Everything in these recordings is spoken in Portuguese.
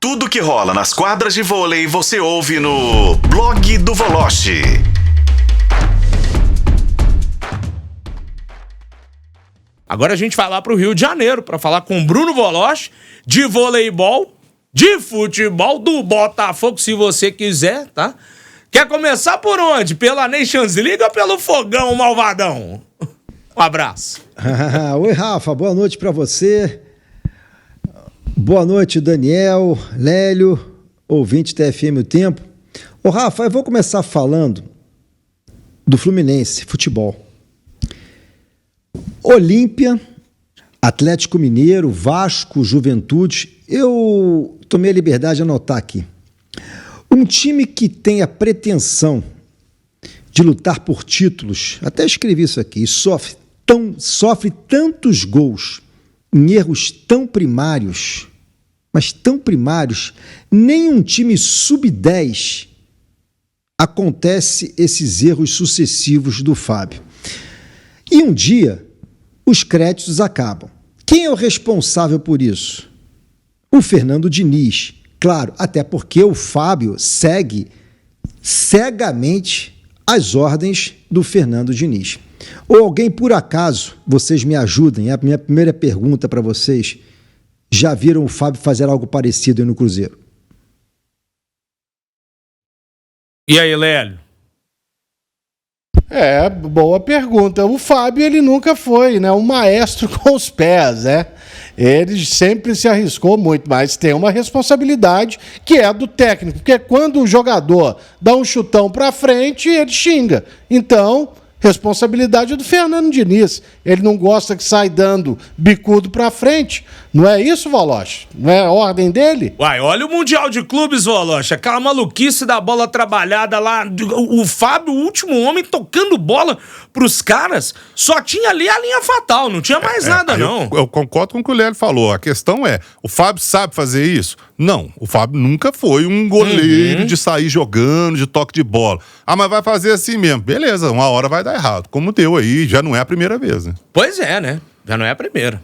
Tudo que rola nas quadras de vôlei você ouve no Blog do Voloche. Agora a gente vai lá pro Rio de Janeiro para falar com o Bruno Voloche de voleibol, de futebol, do Botafogo, se você quiser, tá? Quer começar por onde? Pela Nations League ou pelo Fogão Malvadão? Um abraço. Oi, Rafa, boa noite para você. Boa noite, Daniel, Lélio, ouvinte TFM O Tempo. Ô, Rafa, eu vou começar falando do Fluminense, futebol. Olímpia, Atlético Mineiro, Vasco, Juventude. Eu tomei a liberdade de anotar aqui. Um time que tem a pretensão de lutar por títulos, até escrevi isso aqui, e sofre tantos gols em erros tão primários, mas tão primários, nenhum time sub-10 acontece esses erros sucessivos do Fábio. E um dia, os créditos acabam. Quem é o responsável por isso? O Fernando Diniz. Claro, até porque o Fábio segue cegamente as ordens do Fernando Diniz. Ou alguém, por acaso, vocês me ajudem, é a minha primeira pergunta para vocês, já viram o Fábio fazer algo parecido aí no Cruzeiro? E aí, Lélio? Boa pergunta. O Fábio, ele nunca foi, né, um maestro com os pés, né? Ele sempre se arriscou muito, mas tem uma responsabilidade que é a do técnico, porque quando o jogador dá um chutão pra frente, ele xinga. Então, responsabilidade do Fernando Diniz. Ele não gosta que sai dando bicudo pra frente. Não é isso, Voloche? Não é a ordem dele? Uai, olha o Mundial de Clubes, Voloche. Aquela maluquice da bola trabalhada lá. O Fábio, o último homem, tocando bola pros caras. Só tinha ali a linha fatal, não tinha mais nada, não. Eu concordo com o que o Lélio falou. A questão é, o Fábio sabe fazer isso? Não, o Fábio nunca foi um goleiro de sair jogando, de toque de bola. Ah, mas vai fazer assim mesmo. Beleza, uma hora vai dar errado. Como deu aí, já não é a primeira vez, né? Pois é, né? Já não é a primeira.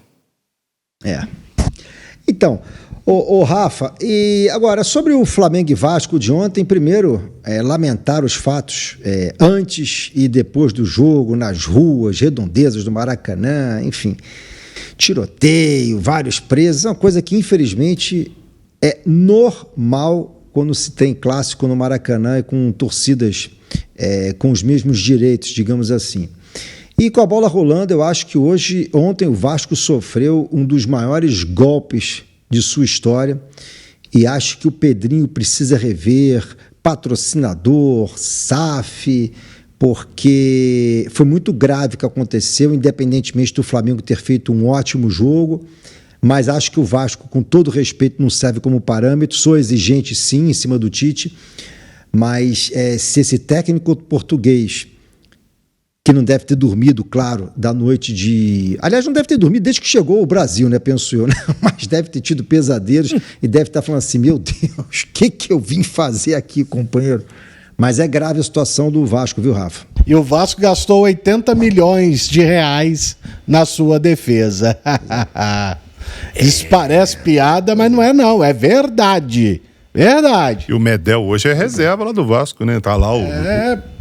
Então, ô Rafa, e agora, sobre o Flamengo e Vasco de ontem, primeiro, lamentar os fatos antes e depois do jogo, nas ruas, redondezas do Maracanã, enfim, tiroteio, vários presos, é uma coisa que, infelizmente, é normal quando se tem clássico no Maracanã e com torcidas com os mesmos direitos, digamos assim. E com a bola rolando, eu acho que ontem o Vasco sofreu um dos maiores golpes de sua história e acho que o Pedrinho precisa rever patrocinador, SAF, porque foi muito grave o que aconteceu, independentemente do Flamengo ter feito um ótimo jogo, mas acho que o Vasco, com todo respeito, não serve como parâmetro. Sou exigente, sim, em cima do Tite, mas se esse técnico português, que não deve ter dormido, claro, da noite de... Aliás, não deve ter dormido desde que chegou ao Brasil, né, penso eu, né? Mas deve ter tido pesadelos e deve estar falando assim, meu Deus, o que eu vim fazer aqui, companheiro? Mas é grave a situação do Vasco, viu, Rafa? E o Vasco gastou 80 milhões de reais na sua defesa. Isso parece piada, mas não é não, é verdade. Verdade. E o Medel hoje é reserva lá do Vasco, né? Tá lá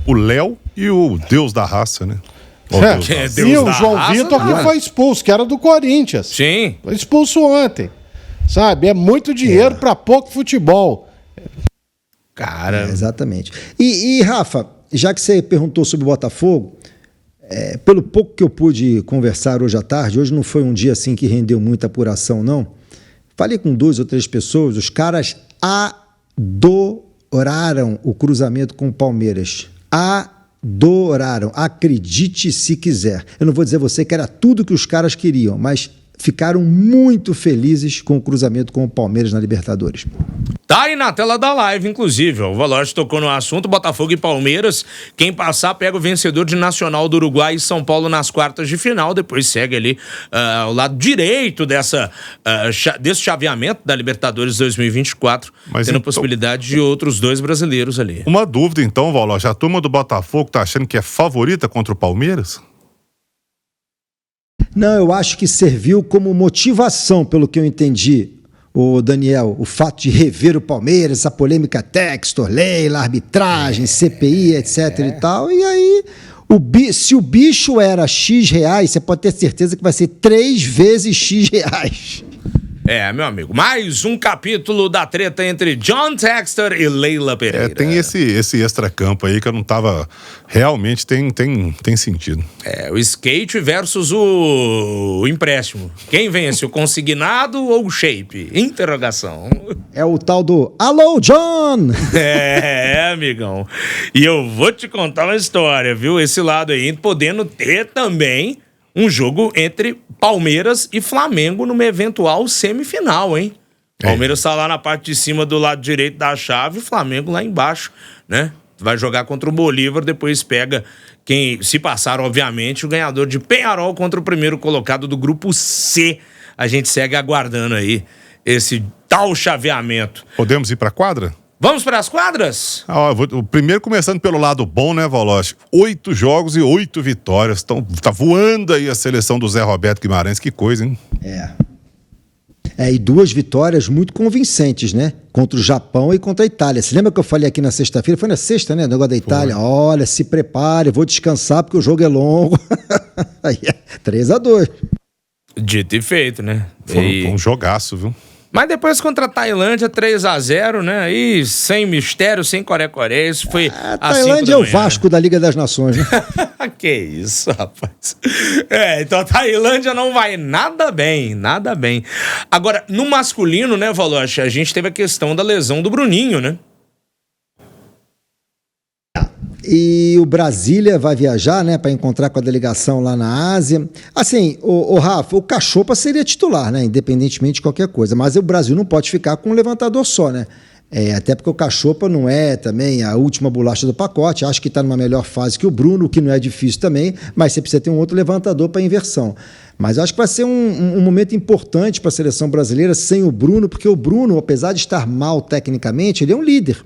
o Léo e o Deus da raça, né? E o João Vitor que foi expulso, que era do Corinthians. Sim. Foi expulso ontem. Sabe? É muito dinheiro pra pouco futebol. Cara. Exatamente. E, Rafa, já que você perguntou sobre o Botafogo, pelo pouco que eu pude conversar hoje à tarde, hoje não foi um dia assim que rendeu muita apuração, não. Falei com 2 ou 3 pessoas, os caras adoraram o cruzamento com o Palmeiras. Adoraram. Acredite se quiser. Eu não vou dizer a você que era tudo que os caras queriam, mas ficaram muito felizes com o cruzamento com o Palmeiras na Libertadores. Tá aí na tela da live, inclusive. O Voloche tocou no assunto, Botafogo e Palmeiras. Quem passar pega o vencedor de Nacional do Uruguai e São Paulo nas quartas de final. Depois segue ali ao lado direito desse chaveamento da Libertadores 2024, mas tendo então, possibilidade de outros 2 brasileiros ali. Uma dúvida então, Voloche, a turma do Botafogo tá achando que é favorita contra o Palmeiras? Não, eu acho que serviu como motivação, pelo que eu entendi, o Daniel, o fato de rever o Palmeiras, a polêmica Textor, Leila, arbitragem, CPI, etc e tal. E aí, se o bicho era X reais, você pode ter certeza que vai ser 3 vezes X reais. Meu amigo, mais um capítulo da treta entre John Textor e Leila Pereira. Tem esse extracampo aí que eu não tava... Realmente tem sentido. O skate versus o empréstimo. Quem vence, o consignado ou o shape? Interrogação. É o tal do Alô, John! Amigão. E eu vou te contar uma história, viu? Esse lado aí, podendo ter também um jogo entre Palmeiras e Flamengo numa eventual semifinal, hein? Palmeiras tá lá na parte de cima do lado direito da chave, Flamengo lá embaixo, né? Vai jogar contra o Bolívar, depois pega quem, se passar, obviamente, o ganhador de Peñarol contra o primeiro colocado do grupo C. A gente segue aguardando aí esse tal chaveamento. Podemos ir pra quadra? Vamos para as quadras? O primeiro começando pelo lado bom, né, Voloche? 8 jogos e 8 vitórias. Tá voando aí a seleção do Zé Roberto Guimarães. Que coisa, hein? E 2 vitórias muito convincentes, né? Contra o Japão e contra a Itália. Você lembra que eu falei aqui na sexta-feira? Foi na sexta, né? O negócio da Itália. Foi. Olha, se prepare, vou descansar porque o jogo é longo. Aí 3-2. Dito e feito, né? Foi um jogaço, viu? Mas depois contra a Tailândia, 3-0, né? Aí, sem mistério, sem coré-coré, isso foi A Tailândia é o Vasco da Liga das Nações, né? Que isso, rapaz. Então a Tailândia não vai nada bem. Agora, no masculino, né, Voloche, a gente teve a questão da lesão do Bruninho, né? E o Brasília vai viajar, né, para encontrar com a delegação lá na Ásia. Assim, o Rafa, o Cachopa seria titular, né, independentemente de qualquer coisa. Mas o Brasil não pode ficar com um levantador só, né? Até porque o Cachopa não é também a última bolacha do pacote. Acho que está numa melhor fase que o Bruno, o que não é difícil também. Mas você precisa ter um outro levantador para inversão. Mas eu acho que vai ser um momento importante para a seleção brasileira sem o Bruno, porque o Bruno, apesar de estar mal tecnicamente, ele é um líder.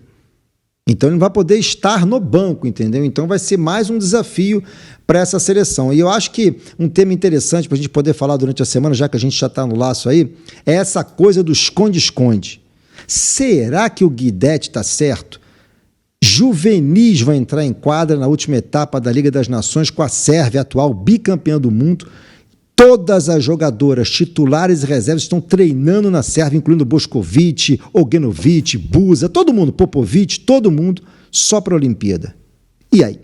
Então ele não vai poder estar no banco, entendeu? Então vai ser mais um desafio para essa seleção. E eu acho que um tema interessante para a gente poder falar durante a semana, já que a gente já está no laço aí, é essa coisa do esconde-esconde. Será que o Guidetti está certo? Juvenis vai entrar em quadra na última etapa da Liga das Nações com a Sérvia, atual bicampeã do mundo. Todas as jogadoras titulares e reservas estão treinando na Sérvia, incluindo Bošković, Ogenović, Buza, todo mundo, Popovic, todo mundo, só para a Olimpíada. E aí?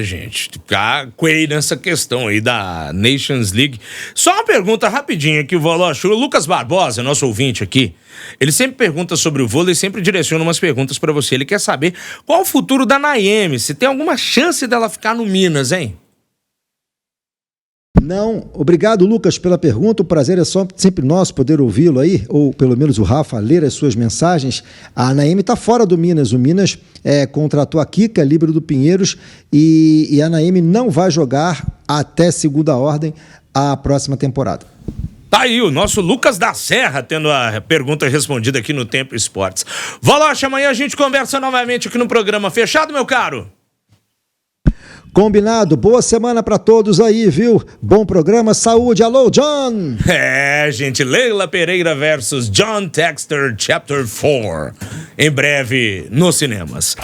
Gente, ficar coei nessa questão aí da Nations League. Só uma pergunta rapidinha aqui, Voloche. O Lucas Barbosa, nosso ouvinte aqui, ele sempre pergunta sobre o vôlei, sempre direciona umas perguntas para você. Ele quer saber qual o futuro da Naemi, se tem alguma chance dela ficar no Minas, hein? Não, obrigado, Lucas, pela pergunta. O prazer é sempre nosso poder ouvi-lo aí, ou pelo menos o Rafa ler as suas mensagens. A Naemi está fora do Minas. O Minas contratou a Kika, líbero do Pinheiros, e a Naemi não vai jogar até segunda ordem a próxima temporada. Tá aí o nosso Lucas da Serra tendo a pergunta respondida aqui no Tempo Esportes. Voloche, amanhã a gente conversa novamente aqui no programa. Fechado, meu caro? Combinado, boa semana pra todos aí, viu? Bom programa, saúde, alô, John! Gente, Leila Pereira versus John Textor, Chapter 4, em breve nos cinemas.